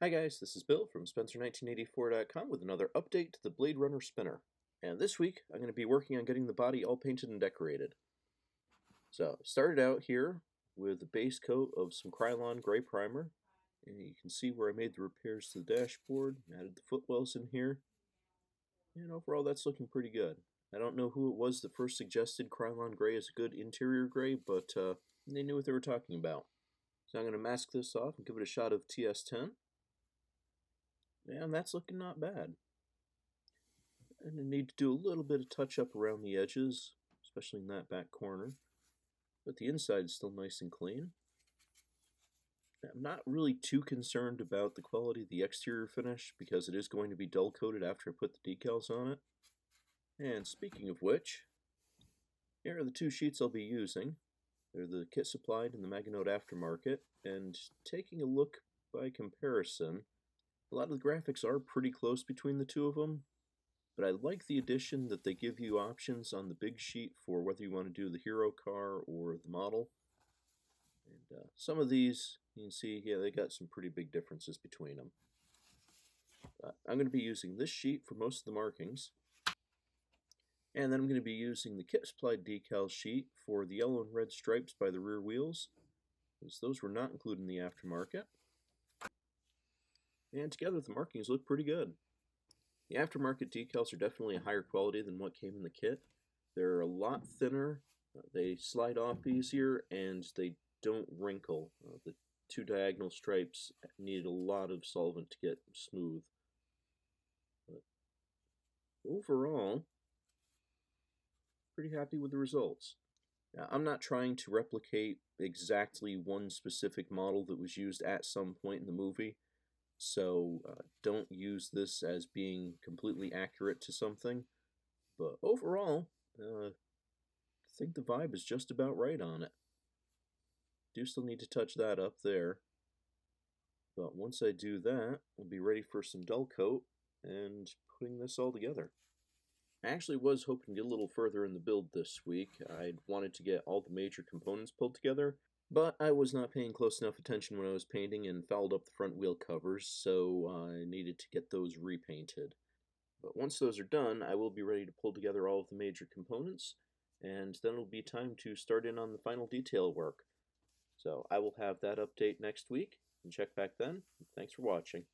Hi guys, this is Bill from Spencer1984.com with another update to the Blade Runner spinner. And this week, I'm going to be working on getting the body all painted and decorated. So, started out here with a base coat of some Krylon gray primer. And you can see where I made the repairs to the dashboard, added the footwells in here. And overall, that's looking pretty good. I don't know who it was that first suggested Krylon gray as a good interior gray, but they knew what they were talking about. So I'm going to mask this off and give it a shot of TS10. And that's looking not bad. And I need to do a little bit of touch up around the edges, especially in that back corner. But the inside is still nice and clean. I'm not really too concerned about the quality of the exterior finish because it is going to be dull coated after I put the decals on it. And speaking of which, here are the two sheets I'll be using. They're the kit supplied and the Maganote aftermarket, and taking a look by comparison, a lot of the graphics are pretty close between the two of them, but I like the addition that they give you options on the big sheet for whether you want to do the hero car or the model. And some of these, you can see, yeah, they got some pretty big differences between them. I'm going to be using this sheet for most of the markings. And then I'm going to be using the kit supplied decal sheet for the yellow and red stripes by the rear wheels, because those were not included in the aftermarket. And together the markings look pretty good. The aftermarket decals are definitely a higher quality than what came in the kit. They're a lot thinner, they slide off easier, and they don't wrinkle. The two diagonal stripes needed a lot of solvent to get smooth. But overall, pretty happy with the results. Now, I'm not trying to replicate exactly one specific model that was used at some point in the movie, so don't use this as being completely accurate to something. But overall, I think the vibe is just about right on it. Do still need to touch that up there. But once I do that, I'll be ready for some dull coat and putting this all together. I actually was hoping to get a little further in the build this week. I wanted to get all the major components pulled together, but I was not paying close enough attention when I was painting and fouled up the front wheel covers, so I needed to get those repainted. But once those are done, I will be ready to pull together all of the major components, and then it'll be time to start in on the final detail work. So I will have that update next week, and check back then. Thanks for watching.